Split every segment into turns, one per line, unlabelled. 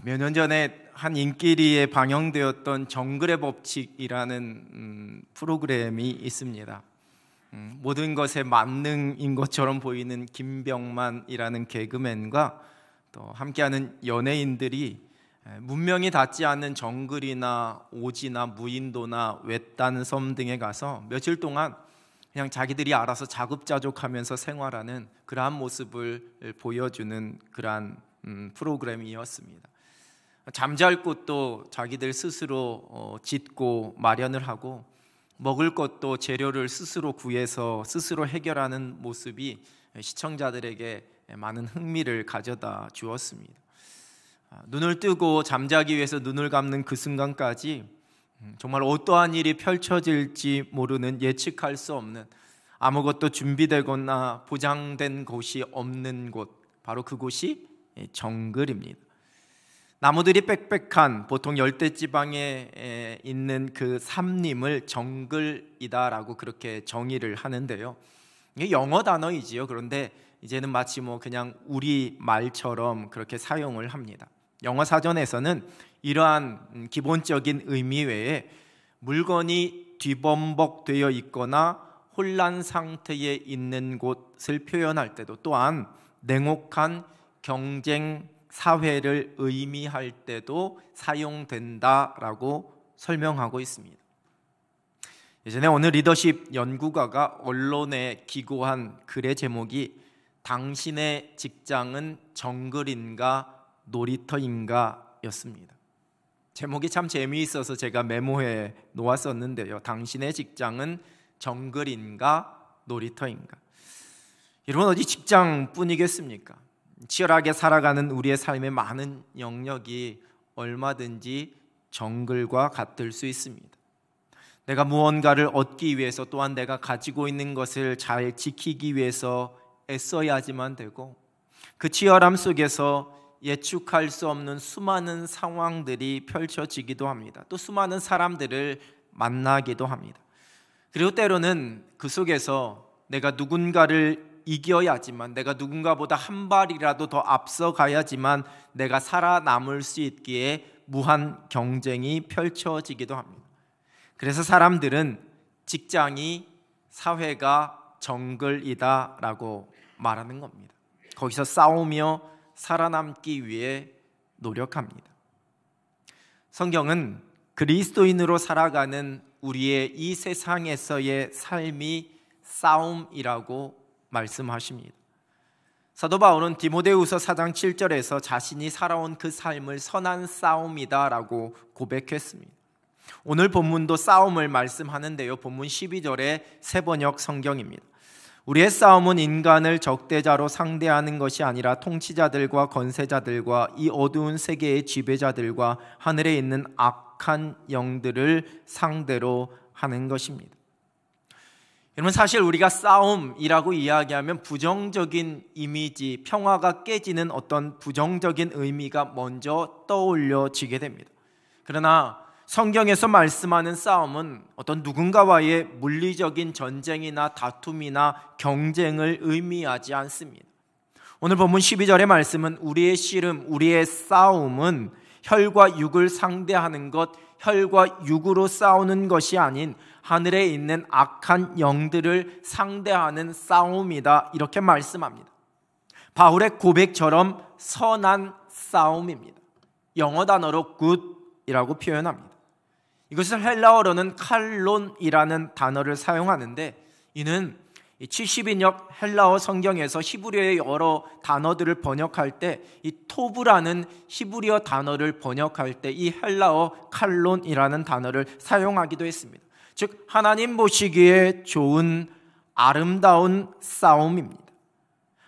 몇 년 전에 한 인기리에 방영되었던 정글의 법칙이라는 프로그램이 있습니다. 모든 것의 만능인 것처럼 보이는 김병만이라는 개그맨과 또 함께하는 연예인들이 문명이 닿지 않는 정글이나 오지나 무인도나 외딴 섬 등에 가서 며칠 동안 그냥 자기들이 알아서 자급자족하면서 생활하는 그러한 모습을 보여주는 그러한 프로그램이었습니다. 잠잘 곳도 자기들 스스로 짓고 마련을 하고 먹을 것도 재료를 스스로 구해서 스스로 해결하는 모습이 시청자들에게 많은 흥미를 가져다 주었습니다. 눈을 뜨고 잠자기 위해서 눈을 감는 그 순간까지 정말 어떠한 일이 펼쳐질지 모르는, 예측할 수 없는, 아무것도 준비되거나 보장된 곳이 없는 곳, 바로 그곳이 정글입니다. 나무들이 빽빽한 보통 열대지방에 있는 그 산림을 정글이다라고 그렇게 정의를 하는데요. 이게 영어 단어이지요. 그런데 이제는 마치 그냥 우리 말처럼 그렇게 사용을 합니다. 영어 사전에서는 이러한 기본적인 의미 외에 물건이 뒤범벅되어 있거나 혼란 상태에 있는 곳을 표현할 때도, 또한 냉혹한 경쟁 사회를 의미할 때도 사용된다라고 설명하고 있습니다. 예전에 어느 리더십 연구가가 언론에 기고한 글의 제목이 당신의 직장은 정글인가 놀이터인가 였습니다. 제목이 참 재미있어서 제가 메모해 놓았었는데요. 당신의 직장은 정글인가 놀이터인가. 여러분, 어디 직장뿐이겠습니까? 치열하게 살아가는 우리의 삶의 많은 영역이 얼마든지 정글과 같을 수 있습니다. 내가 무언가를 얻기 위해서, 또한 내가 가지고 있는 것을 잘 지키기 위해서 애써야지만 되고, 그 치열함 속에서 예측할 수 없는 수많은 상황들이 펼쳐지기도 합니다. 또 수많은 사람들을 만나기도 합니다. 그리고 때로는 그 속에서 내가 누군가를 이겨야지만, 내가 누군가보다 한 발이라도 더 앞서가야지만 내가 살아남을 수 있기에 무한 경쟁이 펼쳐지기도 합니다. 그래서 사람들은 직장이, 사회가 정글이다라고 말하는 겁니다. 거기서 싸우며 살아남기 위해 노력합니다. 성경은 그리스도인으로 살아가는 우리의 이 세상에서의 삶이 싸움이라고 말씀하십니다. 사도 바울은 디모데후서 4장 7절에서 자신이 살아온 그 삶을 선한 싸움이다라고 고백했습니다. 오늘 본문도 싸움을 말씀하는데요. 본문 12절의 새번역 성경입니다. 우리의 싸움은 인간을 적대자로 상대하는 것이 아니라 통치자들과 권세자들과 이 어두운 세계의 지배자들과 하늘에 있는 악한 영들을 상대로 하는 것입니다. 여러분, 사실 우리가 싸움이라고 이야기하면 부정적인 이미지, 평화가 깨지는 어떤 부정적인 의미가 먼저 떠올려지게 됩니다. 그러나 성경에서 말씀하는 싸움은 어떤 누군가와의 물리적인 전쟁이나 다툼이나 경쟁을 의미하지 않습니다. 오늘 본문 12절의 말씀은 우리의 씨름, 우리의 싸움은 혈과 육을 상대하는 것, 혈과 육으로 싸우는 것이 아닌 하늘에 있는 악한 영들을 상대하는 싸움이다, 이렇게 말씀합니다. 바울의 고백처럼 선한 싸움입니다. 영어 단어로 굿이라고 표현합니다. 이것을 헬라어로는 칼론이라는 단어를 사용하는데, 이는 70인역 헬라어 성경에서 히브리어의 여러 단어들을 번역할 때 이 토브라는 히브리어 단어를 번역할 때 이 헬라어 칼론이라는 단어를 사용하기도 했습니다. 즉, 하나님 보시기에 좋은 아름다운 싸움입니다.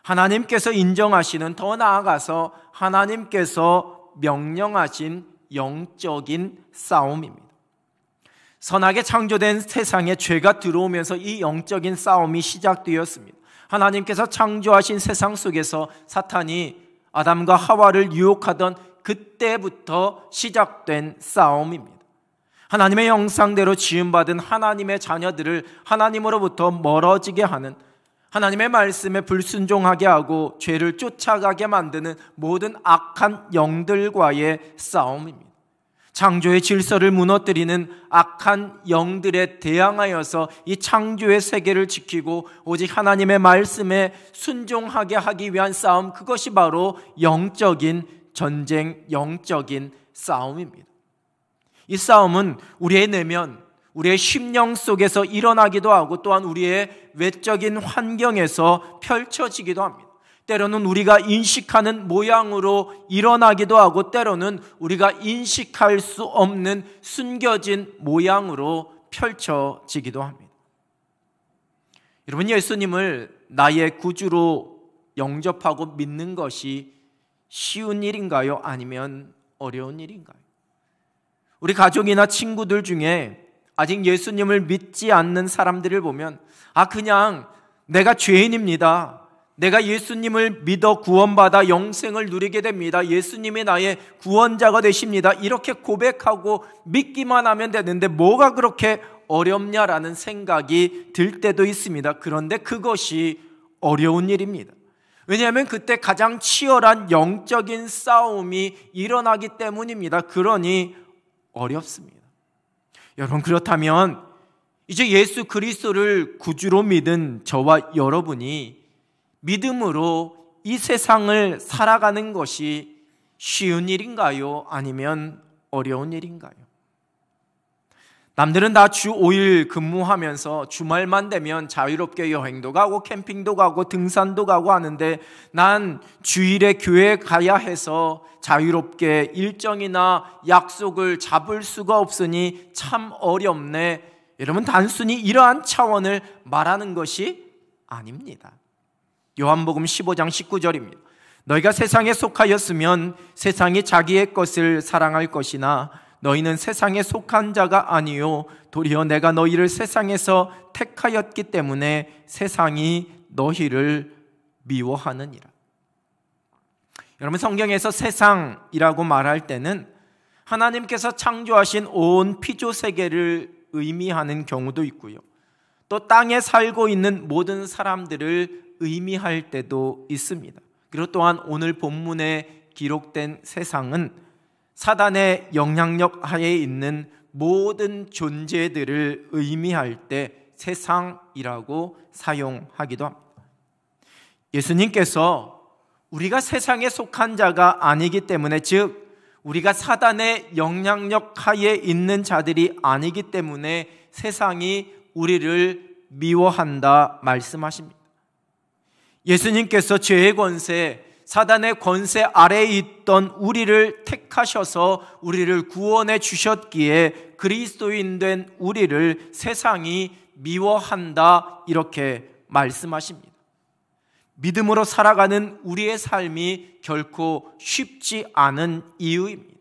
하나님께서 인정하시는, 더 나아가서 하나님께서 명령하신 영적인 싸움입니다. 선하게 창조된 세상에 죄가 들어오면서 이 영적인 싸움이 시작되었습니다. 하나님께서 창조하신 세상 속에서 사탄이 아담과 하와를 유혹하던 그때부터 시작된 싸움입니다. 하나님의 형상대로 지음받은 하나님의 자녀들을 하나님으로부터 멀어지게 하는, 하나님의 말씀에 불순종하게 하고 죄를 쫓아가게 만드는 모든 악한 영들과의 싸움입니다. 창조의 질서를 무너뜨리는 악한 영들에 대항하여서 이 창조의 세계를 지키고 오직 하나님의 말씀에 순종하게 하기 위한 싸움, 그것이 바로 영적인 전쟁, 영적인 싸움입니다. 이 싸움은 우리의 내면, 우리의 심령 속에서 일어나기도 하고 또한 우리의 외적인 환경에서 펼쳐지기도 합니다. 때로는 우리가 인식하는 모양으로 일어나기도 하고 때로는 우리가 인식할 수 없는 숨겨진 모양으로 펼쳐지기도 합니다. 여러분, 예수님을 나의 구주로 영접하고 믿는 것이 쉬운 일인가요? 아니면 어려운 일인가요? 우리 가족이나 친구들 중에 아직 예수님을 믿지 않는 사람들을 보면 그냥 내가 죄인입니다. 내가 예수님을 믿어 구원받아 영생을 누리게 됩니다. 예수님이 나의 구원자가 되십니다. 이렇게 고백하고 믿기만 하면 되는데 뭐가 그렇게 어렵냐라는 생각이 들 때도 있습니다. 그런데 그것이 어려운 일입니다. 왜냐하면 그때 가장 치열한 영적인 싸움이 일어나기 때문입니다. 그러니 어렵습니다. 여러분, 그렇다면 이제 예수 그리스도를 구주로 믿은 저와 여러분이 믿음으로 이 세상을 살아가는 것이 쉬운 일인가요? 아니면 어려운 일인가요? 남들은 다 주 5일 근무하면서 주말만 되면 자유롭게 여행도 가고 캠핑도 가고 등산도 가고 하는데 난 주일에 교회에 가야 해서 자유롭게 일정이나 약속을 잡을 수가 없으니 참 어렵네. 여러분, 단순히 이러한 차원을 말하는 것이 아닙니다. 요한복음 15장 19절입니다. 너희가 세상에 속하였으면 세상이 자기의 것을 사랑할 것이나 너희는 세상에 속한 자가 아니요 도리어 내가 너희를 세상에서 택하였기 때문에 세상이 너희를 미워하느니라. 여러분, 성경에서 세상이라고 말할 때는 하나님께서 창조하신 온 피조 세계를 의미하는 경우도 있고요, 또 땅에 살고 있는 모든 사람들을 의미할 때도 있습니다. 그리고 또한 오늘 본문에 기록된 세상은 사단의 영향력 하에 있는 모든 존재들을 의미할 때 세상이라고 사용하기도 합니다. 예수님께서 우리가 세상에 속한 자가 아니기 때문에, 즉 우리가 사단의 영향력 하에 있는 자들이 아니기 때문에 세상이 우리를 미워한다 말씀하십니다. 예수님께서 죄의 권세, 사단의 권세 아래에 있던 우리를 택하셔서 우리를 구원해 주셨기에 그리스도인 된 우리를 세상이 미워한다 이렇게 말씀하십니다. 믿음으로 살아가는 우리의 삶이 결코 쉽지 않은 이유입니다.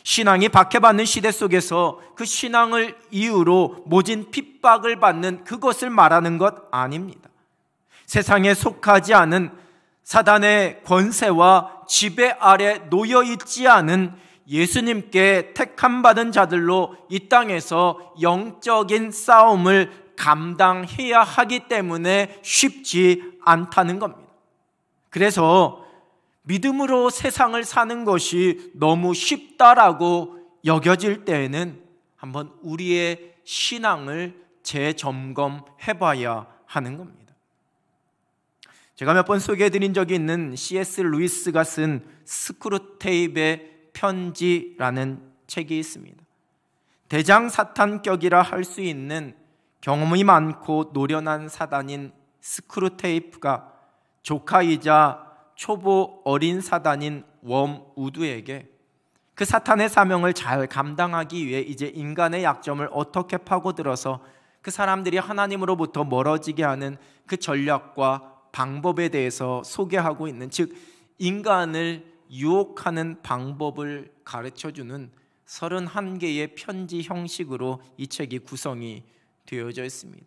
신앙이 박해받는 시대 속에서 그 신앙을 이유로 모진 핍박을 받는 그것을 말하는 것 아닙니다. 세상에 속하지 않은 사단의 권세와 지배 아래 놓여 있지 않은 예수님께 택함받은 자들로 이 땅에서 영적인 싸움을 감당해야 하기 때문에 쉽지 않다는 겁니다. 그래서 믿음으로 세상을 사는 것이 너무 쉽다라고 여겨질 때에는 한번 우리의 신앙을 재점검해 봐야 하는 겁니다. 제가 몇 번 소개해드린 적이 있는 C.S. 루이스가 쓴 스크루테이프의 편지라는 책이 있습니다. 대장사탄격이라 할 수 있는 경험이 많고 노련한 사단인 스크루테이프가 조카이자 초보 어린 사단인 웜우드에게 그 사탄의 사명을 잘 감당하기 위해 이제 인간의 약점을 어떻게 파고들어서 그 사람들이 하나님으로부터 멀어지게 하는 그 전략과 방법에 대해서 소개하고 있는, 즉 인간을 유혹하는 방법을 가르쳐주는 31개의 편지 형식으로 이 책이 구성이 되어져 있습니다.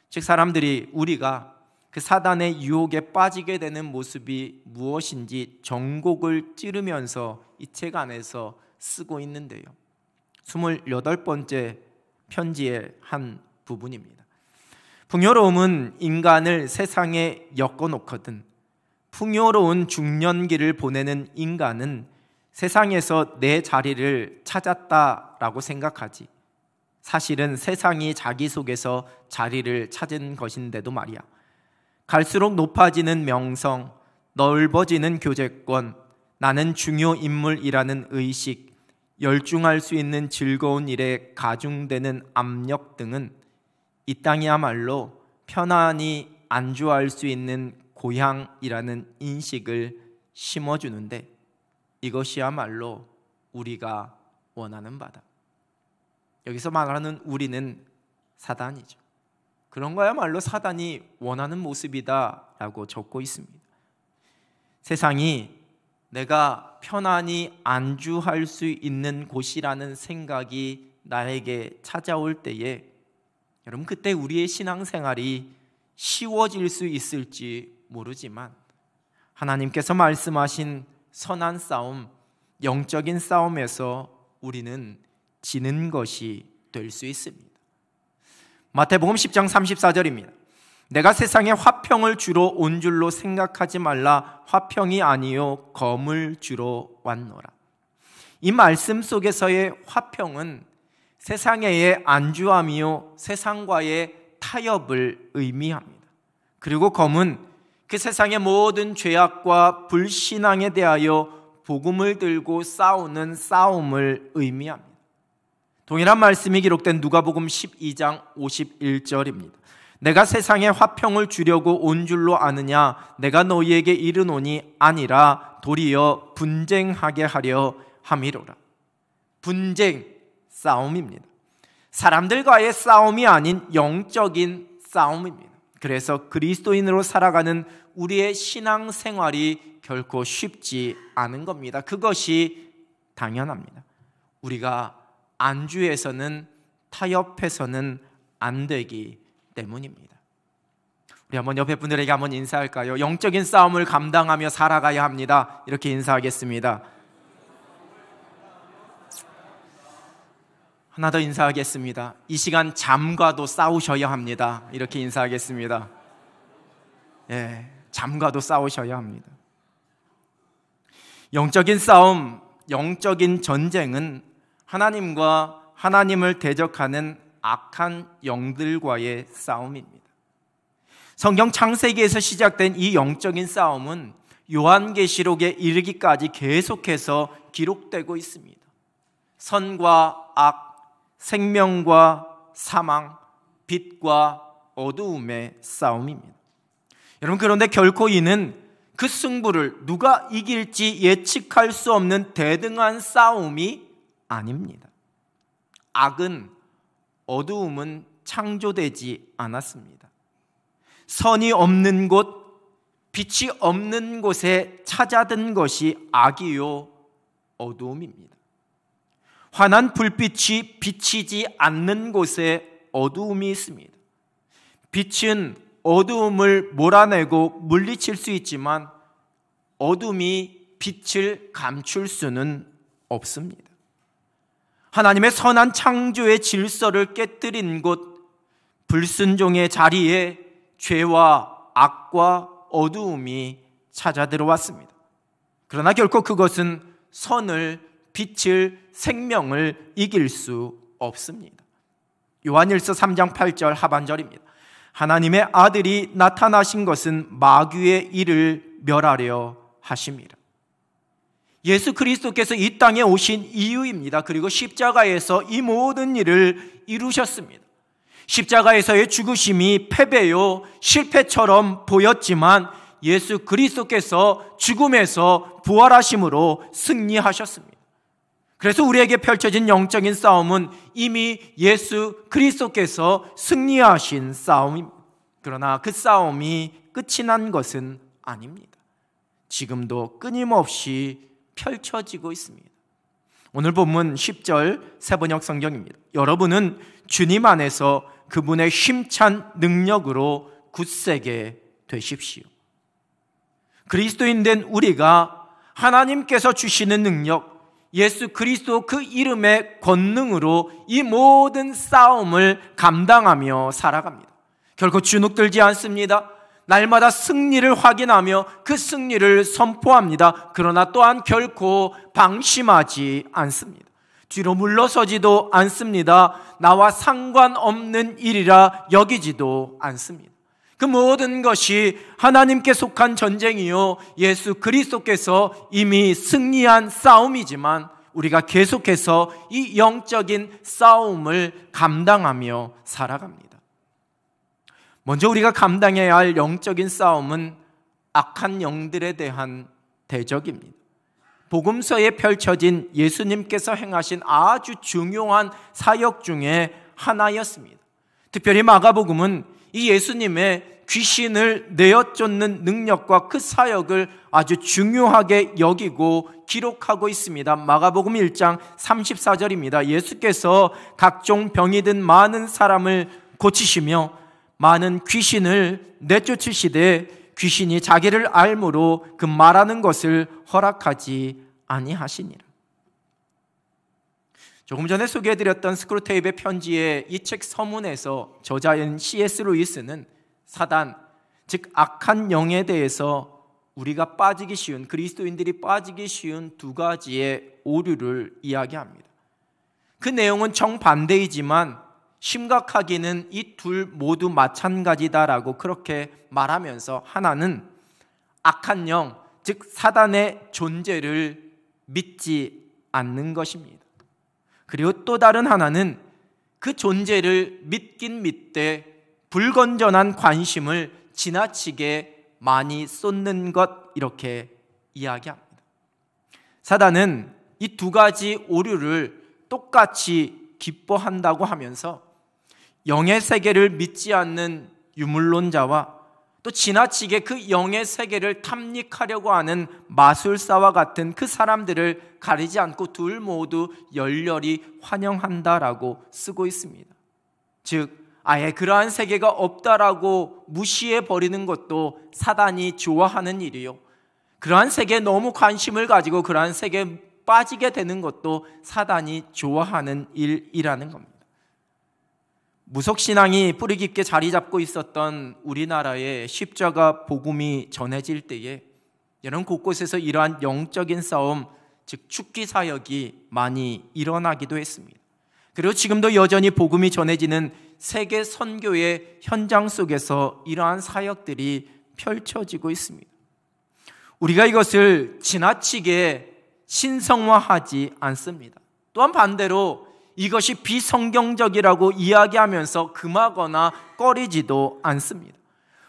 즉 사람들이, 우리가 그 사단의 유혹에 빠지게 되는 모습이 무엇인지 전곡을 찌르면서 이 책 안에서 쓰고 있는데요, 28번째 편지의 한 부분입니다. 풍요로움은 인간을 세상에 엮어놓거든 풍요로운 중년기를 보내는 인간은 세상에서 내 자리를 찾았다라고 생각하지 사실은 세상이 자기 속에서 자리를 찾은 것인데도 말이야. 갈수록 높아지는 명성, 넓어지는 교제권, 나는 중요 인물이라는 의식, 열중할 수 있는 즐거운 일에 가중되는 압력 등은 이 땅이야말로 편안히 안주할 수 있는 고향이라는 인식을 심어주는데 이것이야말로 우리가 원하는 바다. 여기서 말하는 우리는 사단이죠. 그런 거야말로 사단이 원하는 모습이다라고 적고 있습니다. 세상이 내가 편안히 안주할 수 있는 곳이라는 생각이 나에게 찾아올 때에 여러분 그때 우리의 신앙생활이 쉬워질 수 있을지 모르지만 하나님께서 말씀하신 선한 싸움, 영적인 싸움에서 우리는 지는 것이 될 수 있습니다. 마태복음 10장 34절입니다. 내가 세상에 화평을 주러 온 줄로 생각하지 말라. 화평이 아니요 검을 주러 왔노라. 이 말씀 속에서의 화평은 세상의 안주함이요 세상과의 타협을 의미합니다. 그리고 검은 그 세상의 모든 죄악과 불신앙에 대하여 복음을 들고 싸우는 싸움을 의미합니다. 동일한 말씀이 기록된 누가복음 12장 51절입니다. 내가 세상에 화평을 주려고 온 줄로 아느냐 내가 너희에게 이르노니 아니라 도리어 분쟁하게 하려 함이로라. 분쟁, 싸움입니다. 사람들과의 싸움이 아닌 영적인 싸움입니다. 그래서 그리스도인으로 살아가는 우리의 신앙생활이 결코 쉽지 않은 겁니다. 그것이 당연합니다. 우리가 안주해서는 타협해서는 안 되기 때문입니다. 우리 한번 옆에 분들에게 한번 인사할까요? 영적인 싸움을 감당하며 살아가야 합니다. 이렇게 인사하겠습니다. 하나 더 인사하겠습니다. 이 시간 잠과도 싸우셔야 합니다. 이렇게 인사하겠습니다. 예, 잠과도 싸우셔야 합니다. 영적인 싸움, 영적인 전쟁은 하나님과 하나님을 대적하는 악한 영들과의 싸움입니다. 성경 창세기에서 시작된 이 영적인 싸움은 요한계시록에 이르기까지 계속해서 기록되고 있습니다. 선과 악, 생명과 사망, 빛과 어두움의 싸움입니다. 여러분, 그런데 결코 이는 그 승부를 누가 이길지 예측할 수 없는 대등한 싸움이 아닙니다. 악은, 어두움은 창조되지 않았습니다. 선이 없는 곳, 빛이 없는 곳에 찾아든 것이 악이요 어두움입니다. 환한 불빛이 비치지 않는 곳에 어두움이 있습니다. 빛은 어두움을 몰아내고 물리칠 수 있지만 어둠이 빛을 감출 수는 없습니다. 하나님의 선한 창조의 질서를 깨뜨린 곳, 불순종의 자리에 죄와 악과 어두움이 찾아 들어왔습니다. 그러나 결코 그것은 선을, 빛을, 생명을 이길 수 없습니다. 요한일서 3장 8절 하반절입니다. 하나님의 아들이 나타나신 것은 마귀의 일을 멸하려 하심이라. 예수 그리스도께서 이 땅에 오신 이유입니다. 그리고 십자가에서 이 모든 일을 이루셨습니다. 십자가에서의 죽으심이 패배요 실패처럼 보였지만 예수 그리스도께서 죽음에서 부활하심으로 승리하셨습니다. 그래서 우리에게 펼쳐진 영적인 싸움은 이미 예수 그리스도께서 승리하신 싸움입니다. 그러나 그 싸움이 끝이 난 것은 아닙니다. 지금도 끊임없이 펼쳐지고 있습니다. 오늘 본문 10절 세번역 성경입니다. 여러분은 주님 안에서 그분의 힘찬 능력으로 굳세게 되십시오. 그리스도인 된 우리가 하나님께서 주시는 능력, 예수 그리스도 그 이름의 권능으로 이 모든 싸움을 감당하며 살아갑니다. 결코 주눅들지 않습니다. 날마다 승리를 확인하며 그 승리를 선포합니다. 그러나 또한 결코 방심하지 않습니다. 뒤로 물러서지도 않습니다. 나와 상관없는 일이라 여기지도 않습니다. 그 모든 것이 하나님께 속한 전쟁이요, 예수 그리스도께서 이미 승리한 싸움이지만 우리가 계속해서 이 영적인 싸움을 감당하며 살아갑니다. 먼저 우리가 감당해야 할 영적인 싸움은 악한 영들에 대한 대적입니다. 복음서에 펼쳐진 예수님께서 행하신 아주 중요한 사역 중에 하나였습니다. 특별히 마가복음은 이 예수님의 귀신을 내어쫓는 능력과 그 사역을 아주 중요하게 여기고 기록하고 있습니다. 마가복음 1장 34절입니다. 예수께서 각종 병이 든 많은 사람을 고치시며 많은 귀신을 내쫓으시되 귀신이 자기를 알므로 그 말하는 것을 허락하지 아니하시니라. 조금 전에 소개해드렸던 스크루테이프의 편지의 이 책 서문에서 저자인 C.S. 루이스는 사단, 즉 악한 영에 대해서 우리가 빠지기 쉬운, 그리스도인들이 빠지기 쉬운 두 가지의 오류를 이야기합니다. 그 내용은 정반대이지만 심각하기는 이 둘 모두 마찬가지다라고 그렇게 말하면서, 하나는 악한 영, 즉 사단의 존재를 믿지 않는 것입니다. 그리고 또 다른 하나는 그 존재를 믿긴 믿되 불건전한 관심을 지나치게 많이 쏟는 것, 이렇게 이야기합니다. 사단은 이 두 가지 오류를 똑같이 기뻐한다고 하면서 영의 세계를 믿지 않는 유물론자와 또 지나치게 그 영의 세계를 탐닉하려고 하는 마술사와 같은 그 사람들을 가리지 않고 둘 모두 열렬히 환영한다라고 쓰고 있습니다. 즉 아예 그러한 세계가 없다라고 무시해버리는 것도 사단이 좋아하는 일이요, 그러한 세계에 너무 관심을 가지고 그러한 세계에 빠지게 되는 것도 사단이 좋아하는 일이라는 겁니다. 무속신앙이 뿌리 깊게 자리 잡고 있었던 우리나라에 십자가 복음이 전해질 때에 이런 곳곳에서 이러한 영적인 싸움, 즉 축기 사역이 많이 일어나기도 했습니다. 그리고 지금도 여전히 복음이 전해지는 세계 선교의 현장 속에서 이러한 사역들이 펼쳐지고 있습니다. 우리가 이것을 지나치게 신성화하지 않습니다. 또한 반대로 이것이 비성경적이라고 이야기하면서 금하거나 꺼리지도 않습니다.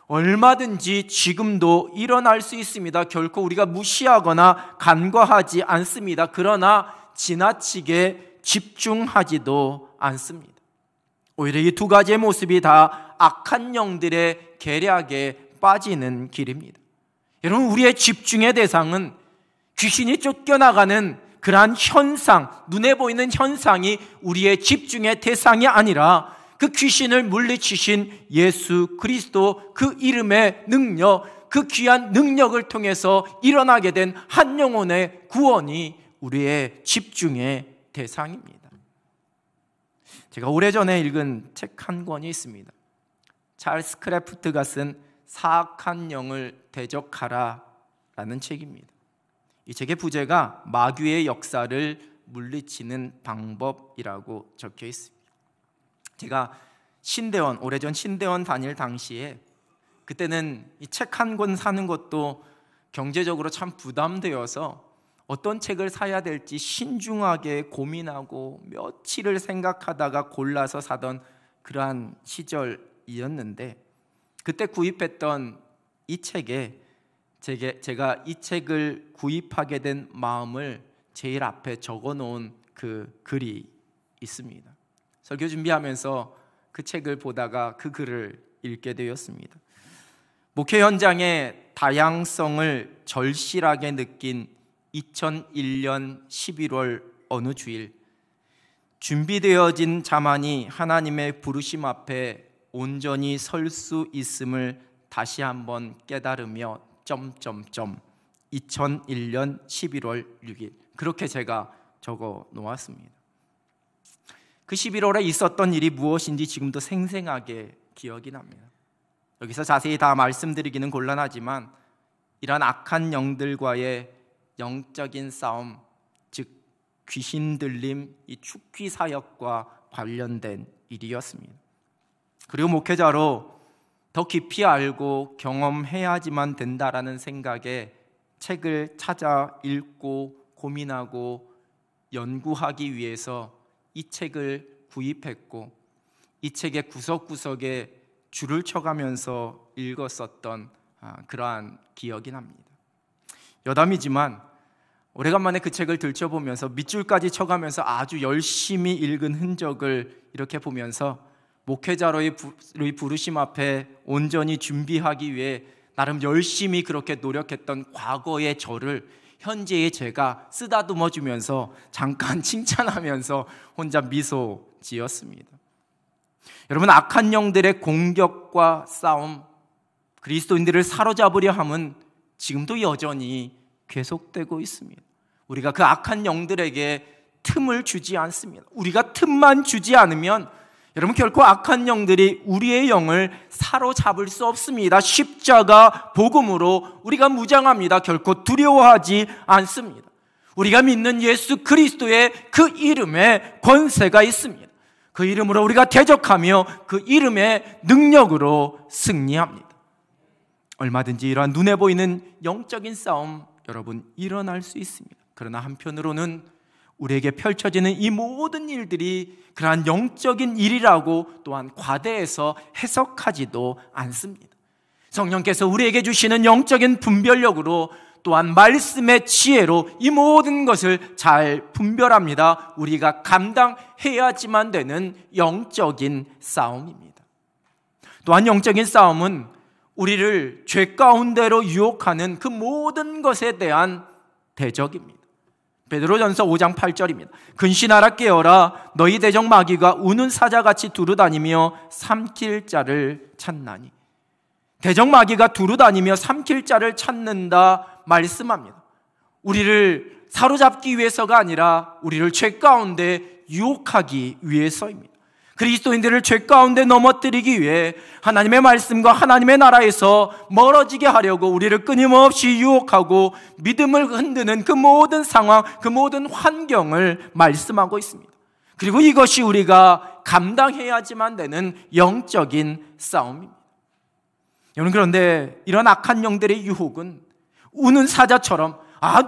얼마든지 지금도 일어날 수 있습니다. 결코 우리가 무시하거나 간과하지 않습니다. 그러나 지나치게 집중하지도 않습니다. 오히려 이 두 가지의 모습이 다 악한 영들의 계략에 빠지는 길입니다. 여러분, 우리의 집중의 대상은 귀신이 쫓겨나가는 그러한 현상, 눈에 보이는 현상이 우리의 집중의 대상이 아니라 그 귀신을 물리치신 예수 그리스도, 그 이름의 능력, 그 귀한 능력을 통해서 일어나게 된 한 영혼의 구원이 우리의 집중의 대상입니다. 제가 오래전에 읽은 책 한 권이 있습니다. 찰스 크래프트가 쓴 사악한 영을 대적하라 라는 책입니다. 이 책의 부제가 마귀의 역사를 물리치는 방법이라고 적혀 있습니다. 제가 신대원, 오래전 신대원 다닐 당시에 그때는 이 책 한 권 사는 것도 경제적으로 참 부담되어서 어떤 책을 사야 될지 신중하게 고민하고 며칠을 생각하다가 골라서 사던 그러한 시절이었는데, 그때 구입했던 이 책에 제가 이 책을 구입하게 된 마음을 제일 앞에 적어놓은 그 글이 있습니다. 설교 준비하면서 그 책을 보다가 그 글을 읽게 되었습니다. 목회 현장의 다양성을 절실하게 느낀 2001년 11월 어느 주일, 준비되어진 자만이 하나님의 부르심 앞에 온전히 설 수 있음을 다시 한번 깨달으며 2001년 11월 6일, 그렇게 제가 적어 놓았습니다. 그 11월에 있었던 일이 무엇인지 지금도 생생하게 기억이 납니다. 여기서 자세히 다 말씀드리기는 곤란하지만 이러한 악한 영들과의 영적인 싸움, 즉 귀신 들림, 이 축귀 사역과 관련된 일이었습니다. 그리고 목회자로 더 깊이 알고 경험해야지만 된다라는 생각에 책을 찾아 읽고 고민하고 연구하기 위해서 이 책을 구입했고 이 책의 구석구석에 줄을 쳐가면서 읽었었던 그러한 기억이 납니다. 여담이지만 오래간만에 그 책을 들춰보면서 밑줄까지 쳐가면서 아주 열심히 읽은 흔적을 이렇게 보면서 목회자로의 부르심 앞에 온전히 준비하기 위해 나름 열심히 그렇게 노력했던 과거의 저를 현재의 제가 쓰다듬어 주면서 잠깐 칭찬하면서 혼자 미소 지었습니다. 여러분, 악한 영들의 공격과 싸움, 그리스도인들을 사로잡으려 함은 지금도 여전히 계속되고 있습니다. 우리가 그 악한 영들에게 틈을 주지 않습니다. 우리가 틈만 주지 않으면 여러분, 결코 악한 영들이 우리의 영을 사로잡을 수 없습니다. 십자가 복음으로 우리가 무장합니다. 결코 두려워하지 않습니다. 우리가 믿는 예수 그리스도의 그 이름에 권세가 있습니다. 그 이름으로 우리가 대적하며 그 이름의 능력으로 승리합니다. 얼마든지 이러한 눈에 보이는 영적인 싸움 여러분 일어날 수 있습니다. 그러나 한편으로는 우리에게 펼쳐지는 이 모든 일들이 그러한 영적인 일이라고 또한 과대해서 해석하지도 않습니다. 성령께서 우리에게 주시는 영적인 분별력으로 또한 말씀의 지혜로 이 모든 것을 잘 분별합니다. 우리가 감당해야지만 되는 영적인 싸움입니다. 또한 영적인 싸움은 우리를 죄 가운데로 유혹하는 그 모든 것에 대한 대적입니다. 베드로전서 5장 8절입니다. 근신하라 깨어라 너희 대적 마귀가 우는 사자같이 두루다니며 삼킬 자를 찾나니. 대적 마귀가 두루다니며 삼킬 자를 찾는다 말씀합니다. 우리를 사로잡기 위해서가 아니라 우리를 죄 가운데 유혹하기 위해서입니다. 그리스도인들을 죄 가운데 넘어뜨리기 위해 하나님의 말씀과 하나님의 나라에서 멀어지게 하려고 우리를 끊임없이 유혹하고 믿음을 흔드는 그 모든 상황, 그 모든 환경을 말씀하고 있습니다. 그리고 이것이 우리가 감당해야지만 되는 영적인 싸움입니다. 여러분, 그런데 이런 악한 영들의 유혹은 우는 사자처럼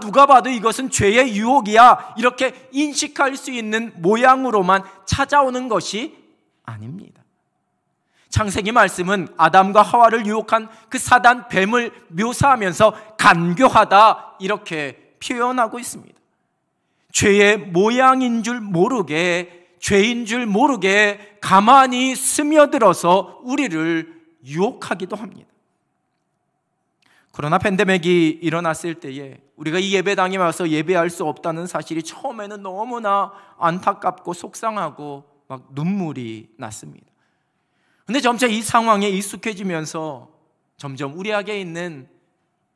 누가 봐도 이것은 죄의 유혹이야 이렇게 인식할 수 있는 모양으로만 찾아오는 것이 아닙니다. 창세기 말씀은 아담과 하와를 유혹한 그 사단 뱀을 묘사하면서 간교하다 이렇게 표현하고 있습니다. 죄의 모양인 줄 모르게, 죄인 줄 모르게 가만히 스며들어서 우리를 유혹하기도 합니다. 코로나 팬데믹이 일어났을 때에 우리가 이 예배당에 와서 예배할 수 없다는 사실이 처음에는 너무나 안타깝고 속상하고 막 눈물이 났습니다. 그런데 점차 이 상황에 익숙해지면서 점점 우리에게 있는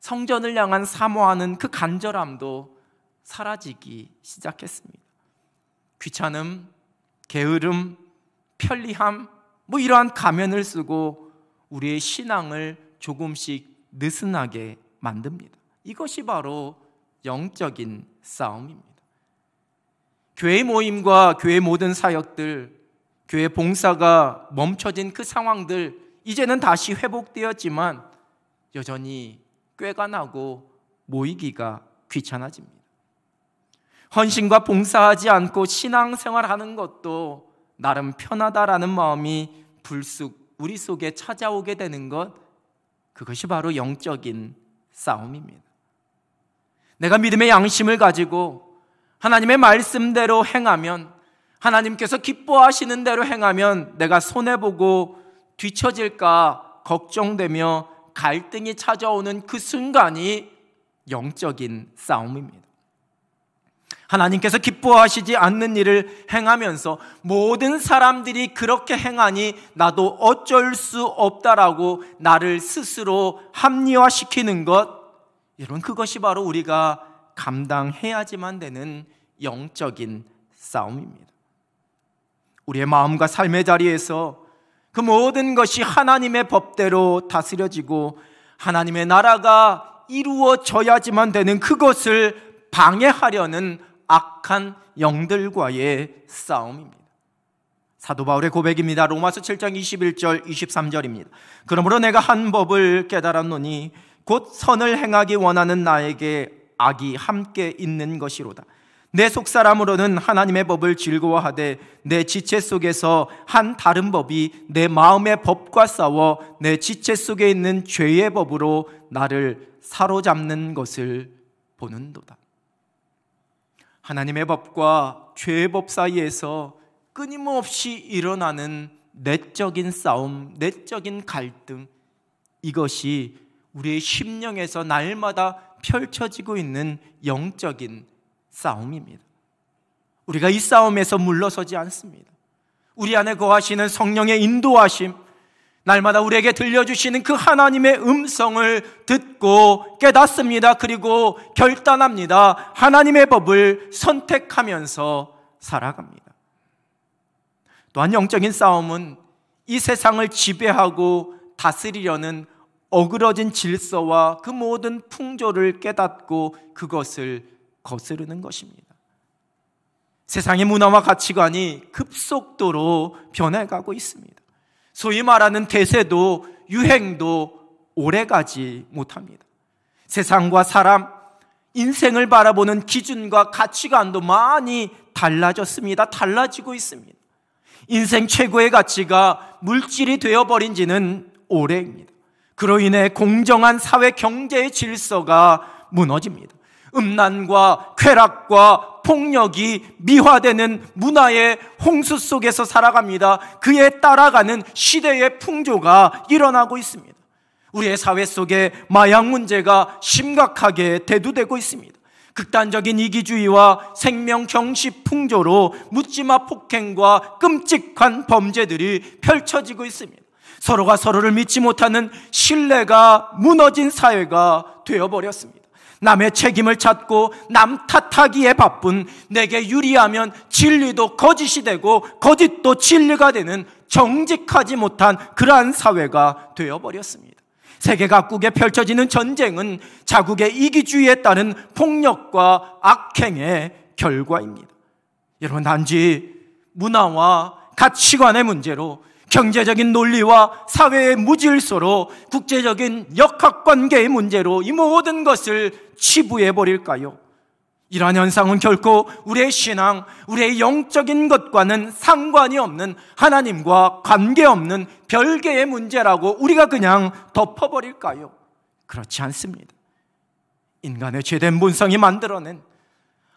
성전을 향한 사모하는 그 간절함도 사라지기 시작했습니다. 귀찮음, 게으름, 편리함 이러한 가면을 쓰고 우리의 신앙을 조금씩 느슨하게 만듭니다. 이것이 바로 영적인 싸움입니다. 교회 모임과 교회 모든 사역들, 교회 봉사가 멈춰진 그 상황들 이제는 다시 회복되었지만 여전히 꾀가 나고 모이기가 귀찮아집니다. 헌신과 봉사하지 않고 신앙생활하는 것도 나름 편하다라는 마음이 불쑥 우리 속에 찾아오게 되는 것, 그것이 바로 영적인 싸움입니다. 내가 믿음의 양심을 가지고 하나님의 말씀대로 행하면, 하나님께서 기뻐하시는 대로 행하면 내가 손해보고 뒤처질까 걱정되며 갈등이 찾아오는 그 순간이 영적인 싸움입니다. 하나님께서 기뻐하시지 않는 일을 행하면서 모든 사람들이 그렇게 행하니 나도 어쩔 수 없다라고 나를 스스로 합리화시키는 것, 여러분, 그것이 바로 우리가 감당해야지만 되는 영적인 싸움입니다. 우리의 마음과 삶의 자리에서 그 모든 것이 하나님의 법대로 다스려지고 하나님의 나라가 이루어져야지만 되는 그것을 방해하려는 악한 영들과의 싸움입니다. 사도 바울의 고백입니다. 로마서 7장 21절 23절입니다. 그러므로 내가 한 법을 깨달았노니 곧 선을 행하기 원하는 나에게 악이 함께 있는 것이로다. 내 속사람으로는 하나님의 법을 즐거워하되 내 지체 속에서 한 다른 법이 내 마음의 법과 싸워 내 지체 속에 있는 죄의 법으로 나를 사로잡는 것을 보는도다. 하나님의 법과 죄의 법 사이에서 끊임없이 일어나는 내적인 싸움, 내적인 갈등, 이것이 우리의 심령에서 날마다 펼쳐지고 있는 영적인 싸움입니다. 우리가 이 싸움에서 물러서지 않습니다. 우리 안에 거하시는 성령의 인도하심, 날마다 우리에게 들려주시는 그 하나님의 음성을 듣고 깨닫습니다. 그리고 결단합니다. 하나님의 법을 선택하면서 살아갑니다. 또한 영적인 싸움은 이 세상을 지배하고 다스리려는 어그러진 질서와 그 모든 풍조를 깨닫고 그것을 거스르는 것입니다. 세상의 문화와 가치관이 급속도로 변해가고 있습니다. 소위 말하는 대세도 유행도 오래가지 못합니다. 세상과 사람, 인생을 바라보는 기준과 가치관도 많이 달라졌습니다. 달라지고 있습니다. 인생 최고의 가치가 물질이 되어버린 지는 오래입니다. 그로 인해 공정한 사회 경제의 질서가 무너집니다. 음란과 쾌락과 폭력이 미화되는 문화의 홍수 속에서 살아갑니다. 그에 따라가는 시대의 풍조가 일어나고 있습니다. 우리의 사회 속에 마약 문제가 심각하게 대두되고 있습니다. 극단적인 이기주의와 생명 경시 풍조로 묻지마 폭행과 끔찍한 범죄들이 펼쳐지고 있습니다. 서로가 서로를 믿지 못하는 신뢰가 무너진 사회가 되어버렸습니다. 남의 책임을 찾고 남 탓하기에 바쁜, 내게 유리하면 진리도 거짓이 되고 거짓도 진리가 되는 정직하지 못한 그러한 사회가 되어버렸습니다. 세계 각국에 펼쳐지는 전쟁은 자국의 이기주의에 따른 폭력과 악행의 결과입니다. 여러분, 단지 문화와 가치관의 문제로, 경제적인 논리와 사회의 무질서로, 국제적인 역학관계의 문제로 이 모든 것을 치부해버릴까요? 이러한 현상은 결코 우리의 신앙, 우리의 영적인 것과는 상관이 없는, 하나님과 관계없는 별개의 문제라고 우리가 그냥 덮어버릴까요? 그렇지 않습니다. 인간의 죄된 본성이 만들어낸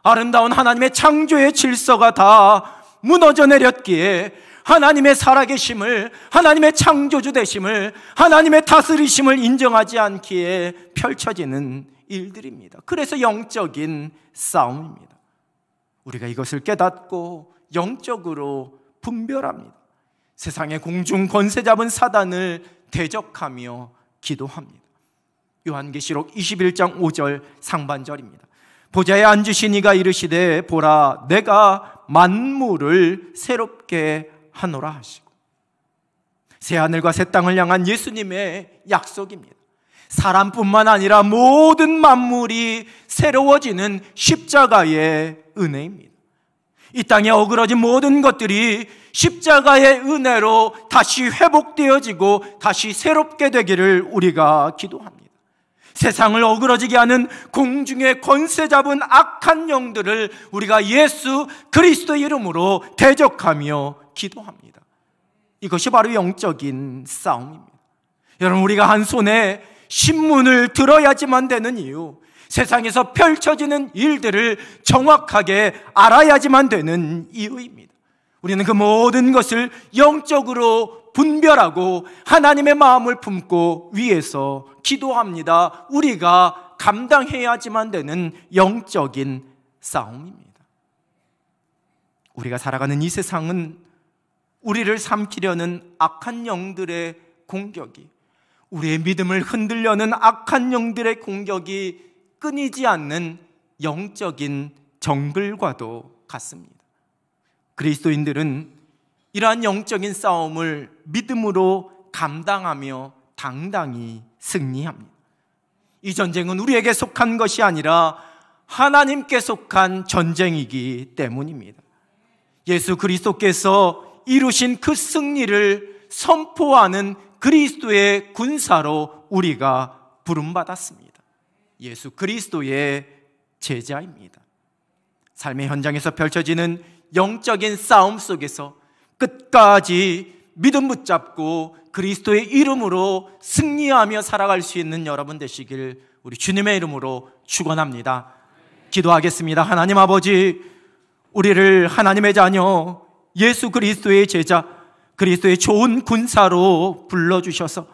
아름다운 하나님의 창조의 질서가 다 무너져 내렸기에 하나님의 살아계심을, 하나님의 창조주 되심을, 하나님의 다스리심을 인정하지 않기에 펼쳐지는 일들입니다. 그래서 영적인 싸움입니다. 우리가 이것을 깨닫고 영적으로 분별합니다. 세상의 공중 권세 잡은 사단을 대적하며 기도합니다. 요한계시록 21장 5절 상반절입니다. 보좌에 앉으신 이가 이르시되 보라, 내가 만물을 새롭게 하노라 하시고, 새하늘과 새 땅을 향한 예수님의 약속입니다. 사람뿐만 아니라 모든 만물이 새로워지는 십자가의 은혜입니다. 이 땅에 어그러진 모든 것들이 십자가의 은혜로 다시 회복되어지고 다시 새롭게 되기를 우리가 기도합니다. 세상을 어그러지게 하는 공중의 권세 잡은 악한 영들을 우리가 예수 그리스도의 이름으로 대적하며 기도합니다. 이것이 바로 영적인 싸움입니다. 여러분, 우리가 한 손에 신문을 들어야지만 되는 이유, 세상에서 펼쳐지는 일들을 정확하게 알아야지만 되는 이유입니다. 우리는 그 모든 것을 영적으로 분별하고 하나님의 마음을 품고 위에서 기도합니다. 우리가 감당해야지만 되는 영적인 싸움입니다. 우리가 살아가는 이 세상은 우리를 삼키려는 악한 영들의 공격이, 우리의 믿음을 흔들려는 악한 영들의 공격이 끊이지 않는 영적인 정글과도 같습니다. 그리스도인들은 이러한 영적인 싸움을 믿음으로 감당하며 당당히 승리합니다. 이 전쟁은 우리에게 속한 것이 아니라 하나님께 속한 전쟁이기 때문입니다. 예수 그리스도께서 이루신 그 승리를 선포하는 그리스도의 군사로 우리가 부름받았습니다. 예수 그리스도의 제자입니다. 삶의 현장에서 펼쳐지는 영적인 싸움 속에서 끝까지 믿음 붙잡고 그리스도의 이름으로 승리하며 살아갈 수 있는 여러분 되시길 우리 주님의 이름으로 축원합니다. 기도하겠습니다. 하나님 아버지, 우리를 하나님의 자녀, 예수 그리스도의 제자, 그리스도의 좋은 군사로 불러주셔서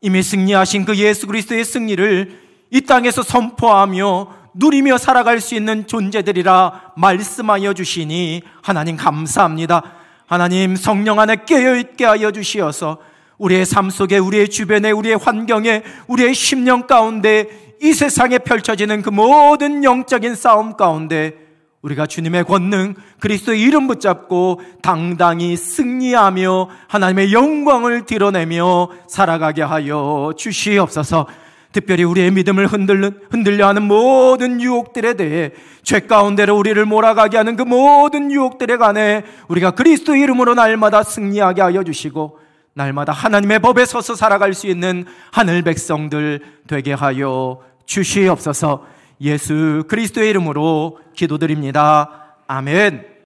이미 승리하신 그 예수 그리스도의 승리를 이 땅에서 선포하며 누리며 살아갈 수 있는 존재들이라 말씀하여 주시니 하나님 감사합니다. 하나님, 성령 안에 깨어있게 하여 주시어서 우리의 삶 속에, 우리의 주변에, 우리의 환경에, 우리의 심령 가운데, 이 세상에 펼쳐지는 그 모든 영적인 싸움 가운데 우리가 주님의 권능, 그리스도의 이름 붙잡고 당당히 승리하며 하나님의 영광을 드러내며 살아가게 하여 주시옵소서. 특별히 우리의 믿음을 흔들려 하는 모든 유혹들에 대해, 죄 가운데로 우리를 몰아가게 하는 그 모든 유혹들에 관해 우리가 그리스도의 이름으로 날마다 승리하게 하여 주시고 날마다 하나님의 법에 서서 살아갈 수 있는 하늘 백성들 되게 하여 주시옵소서. 예수 그리스도의 이름으로 기도드립니다. 아멘.